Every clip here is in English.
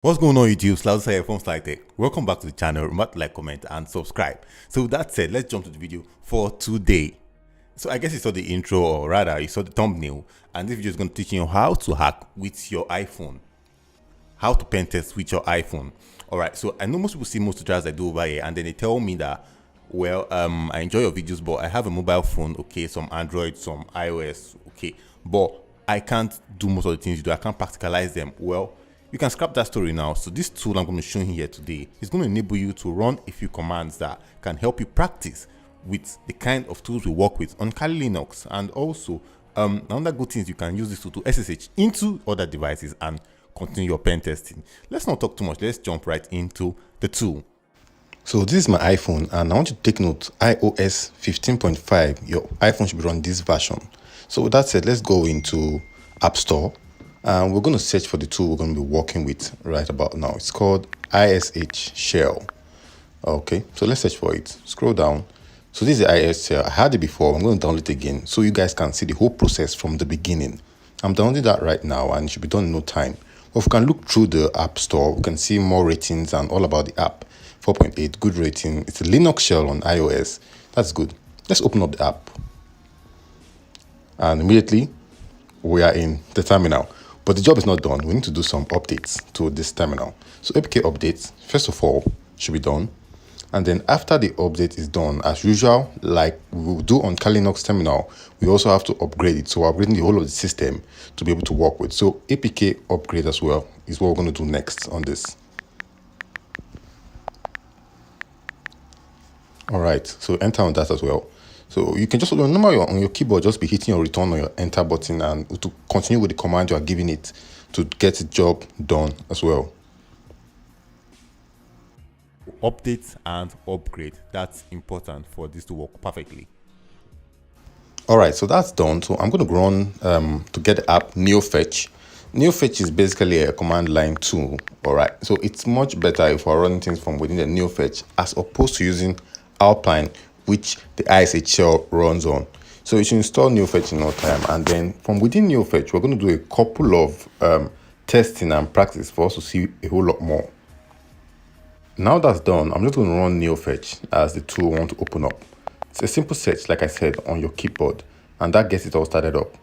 What's going on YouTube? SLY-TECH here from SLY-TECH. Welcome back to the channel. Remember to like, comment and subscribe. So with that said, let's jump to the video for today. So I guess you saw the intro, or rather you saw the thumbnail, and this video is going to teach you how to hack with your iPhone, how to pen test with your iPhone. Alright, so I know most people see most tutorials I do over here and then they tell me that, well, I enjoy your videos, but I have a mobile phone, okay, some Android, some iOS, okay, but I can't do most of the things you do. I can't practicalize them. Well, you can scrap that story now. So this tool I'm going to show you here today is going to enable you to run a few commands that can help you practice with the kind of tools we work with on Kali Linux. And also, another good thing is you can use this tool to SSH into other devices and continue your pen testing. Let's not talk too much. Let's jump right into the tool. So this is my iPhone, and I want you to take note, iOS 15.5, your iPhone should be running this version. So with that said, let's go into App Store. And we're going to search for the tool we're going to be working with right about now. It's called ISH Shell. Okay, so let's search for it. Scroll down. So this is the ISH Shell. I had it before. I'm going to download it again so you guys can see the whole process from the beginning. I'm downloading that right now and it should be done in no time. Well, if we can look through the App Store, we can see more ratings and all about the app. 4.8, good rating. It's a Linux shell on iOS. That's good. Let's open up the app. And immediately, we are in the terminal. But the job is not done. We need to do some updates to this terminal. So APK updates, first of all, should be done. And then after the update is done, as usual, like we will do on Kali Linux terminal, we also have to upgrade it. So we're upgrading the whole of the system to be able to work with. So APK upgrade as well is what we're going to do next on this. All right, so enter on that as well. So you can just normally on your keyboard just be hitting your return or your enter button and to continue with the command you are giving it to get the job done as well. Update and upgrade, that's important for this to work perfectly. All right, so that's done. So I'm going to run to get the app NeoFetch. NeoFetch is basically a command line tool. All right, so it's much better if we're running things from within the NeoFetch as opposed to using Alpine, which the ISH shell runs on. So you should install NeoFetch in no time, and then from within NeoFetch, we're going to do a couple of testing and practice for us to see a whole lot more. Now that's done, I'm just going to run NeoFetch as the tool I want to open up. It's a simple search, like I said, on your keyboard, and that gets it all started up.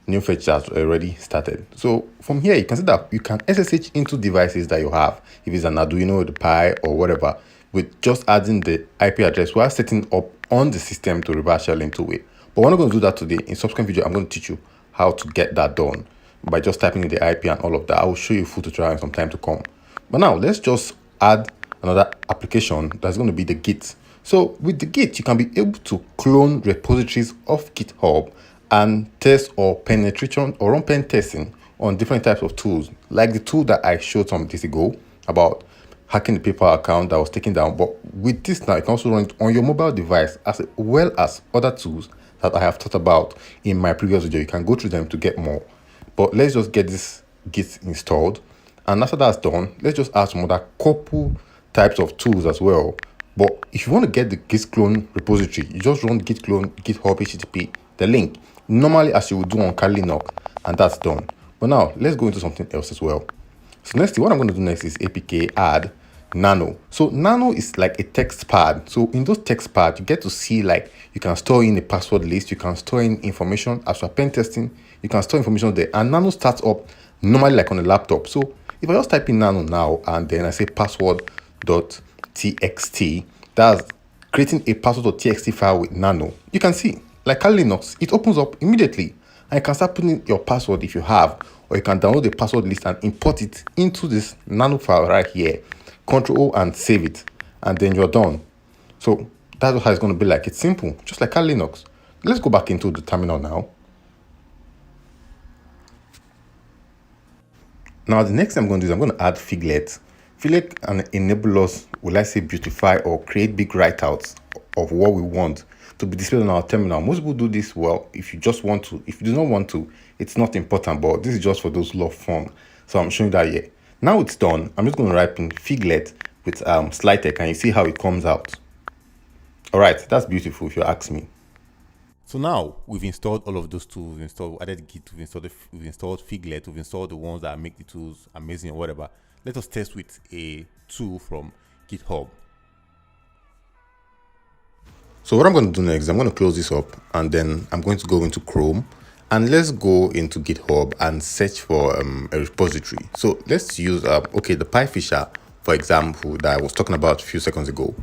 NeoFetch has already started. So from here, you can see that you can SSH into devices that you have, if it's an Arduino, the Pi, or whatever, with just adding the IP address while setting up on the system to reverse shell into it. But we're not going to do that today. In subsequent video, I'm going to teach you how to get that done by just typing in the IP and all of that. I will show you a full tutorial in some time to come. But now let's just add another application that's going to be the Git. So with the Git, you can be able to clone repositories of GitHub and test or penetration or run pen testing on different types of tools, like the tool that I showed some days ago about hacking the PayPal account that was taken down. But with this now, you can also run it on your mobile device as well as other tools that I have talked about in my previous video. You can go through them to get more. But let's just get this Git installed. And after that's done, let's just add some other couple types of tools as well. But if you want to get the Git clone repository, you just run git clone github http, the link, normally as you would do on Kali Linux, and that's done. But now let's go into something else as well. So next thing, what I'm going to do next is APK add Nano. So Nano is like a text pad. So in those text pads, you get to see, like, you can store in a password list, you can store in information as you're pen testing, you can store information there. And Nano starts up normally like on a laptop. So if I just type in Nano now and then I say password.txt, that's creating a password.txt file with Nano. You can see, like Kali Linux, it opens up immediately. And you can start putting your password if you have, or you can download the password list and import it into this Nano file right here. Control O and save it, and then you're done. So that's how it's going to be like. It's simple, just like Kali Linux. Let's go back into the terminal now. Now the next thing I'm going to do is I'm going to add Figlet. Figlet can enable us, will I say, beautify or create big write-outs of what we want to be displayed on our terminal. Most people do this well. If you just want to, if you do not want to, it's not important, but this is just for those who love fun. So I'm showing that here. Now it's done. I'm just going to write in Figlet with SLY-TECH, and you see how it comes out. All right, that's beautiful if you ask me. So now we've installed all of those tools. We've added Git, we've installed Figlet, we've installed the ones that make the tools amazing or whatever. let us test with a tool from GitHub. So what I'm going to do next, I'm going to close this up and then I'm going to go into Chrome and let's go into GitHub and search for a repository. So let's use, okay, the PyFisher, for example, that I was talking about a few seconds ago.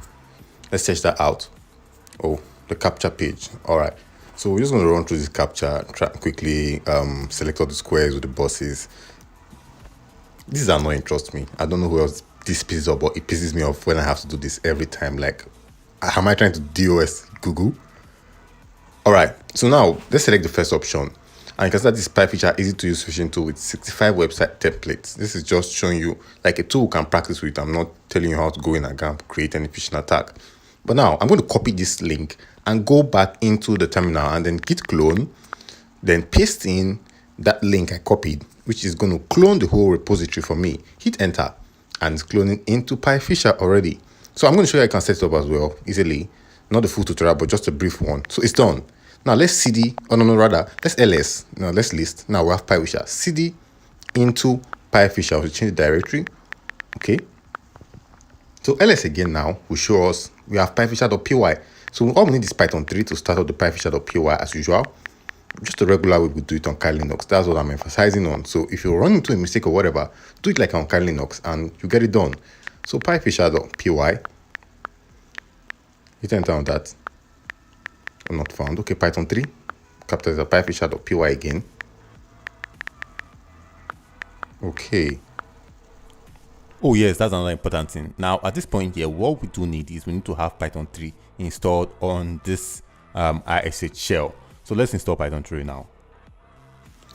Let's search that out. Oh, the capture page. All right. So we're just going to run through this capture, try quickly select all the squares with the bosses. This is annoying, trust me. I don't know who else this pisses off, but it pisses me off when I have to do this every time. Like, am I trying to DOS Google? All right, so now let's select the first option. And you can start this PyFisher easy to use fishing tool with 65 website templates. This is just showing you like a tool you can practice with. I'm not telling you how to go in and create any phishing attack. But now I'm going to copy this link and go back into the terminal and then git clone, then paste in that link I copied, which is going to clone the whole repository for me. Hit enter and it's cloning into PyFisher already. So I'm going to show you how you can set it up as well easily. Not the full tutorial, but just a brief one. So it's done. Now let's cd, oh no, rather, let's ls. Now let's list. Now we have PyFisher. cd into PyFisher. We'll change the directory. Okay. So ls again now will show us we have pyfisher.py. So all we need is Python 3 to start up the pyfisher.py as usual. Just a regular way we do it on Kali Linux. That's what I'm emphasizing on. So if you run into a mistake or whatever, do it like on Kali Linux and you get it done. So pyfisher.py. Hit enter on that. Not found. Okay, Python 3. Capture the pyfisher.py again. Okay. Oh yes, that's another important thing. Now at this point here, what we do need is we need to have Python 3 installed on this ISH shell. So let's install Python 3 now.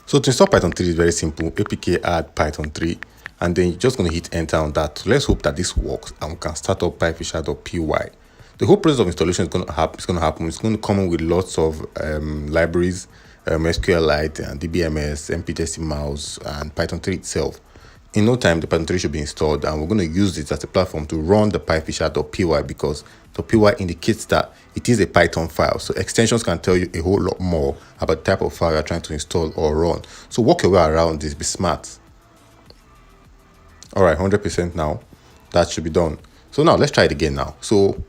So to install Python 3 is very simple. APK add Python 3 and then you're just going to hit enter on that. So let's hope that this works and we can start up pyfisher.py. The whole process of installation is going to happen. It's going to come in with lots of libraries, SQLite and DBMS, Pentesting mouse and Python 3 itself. In no time, the Python 3 should be installed and we're going to use it as a platform to run the pyfisher.py because the .py indicates that it is a Python file. So extensions can tell you a whole lot more about the type of file you're trying to install or run. So work your way around this, be smart. All right, 100% now. That should be done. So now let's try it again now. So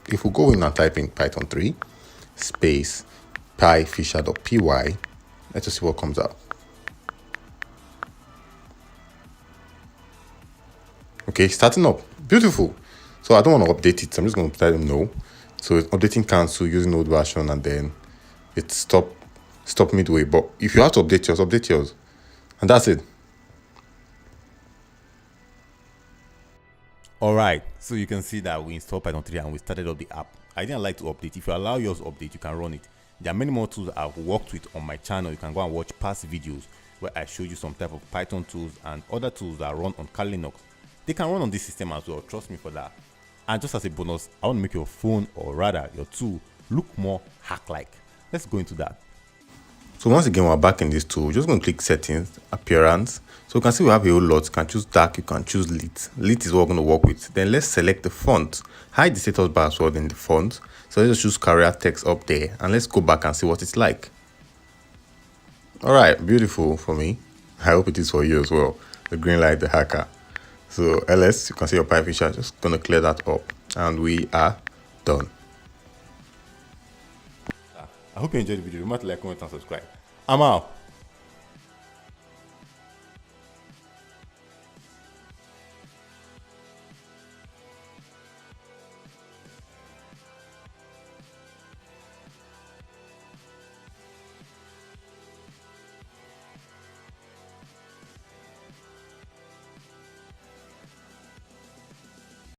if we go in and type in Python 3 space pyfisher.py, let's just see what comes out. Okay, starting up. Beautiful. So I don't want to update it. So I'm just going to tell them no. So it's updating cancel using old version and then it stop midway. But if you have to update yours. And that's it. All right. So you can see that we installed Python 3 and we started up the app. I didn't like to update. If you allow yours to update, you can run it. There are many more tools I've worked with on my channel. You can go and watch past videos where I show you some type of Python tools and other tools that run on Kali Linux. They can run on this system as well, trust me for that. And just as a bonus, I want to make your phone or rather your tool look more hack-like. Let's go into that. So once again, we're back in this tool. We're just going to click settings, appearance. So you can see we have a whole lot. You can choose dark, you can choose lit. Lit is what we're going to work with. Then let's select the font. Hide the status bar as well in the font. So let's just choose career text up there and let's go back and see what it's like. All right, beautiful for me. I hope it is for you as well. The green light, the hacker. So ls, you can see your PyFisher, just gonna clear that up and we are done. I hope you enjoyed the video. Remember to like, comment and subscribe. I'm out.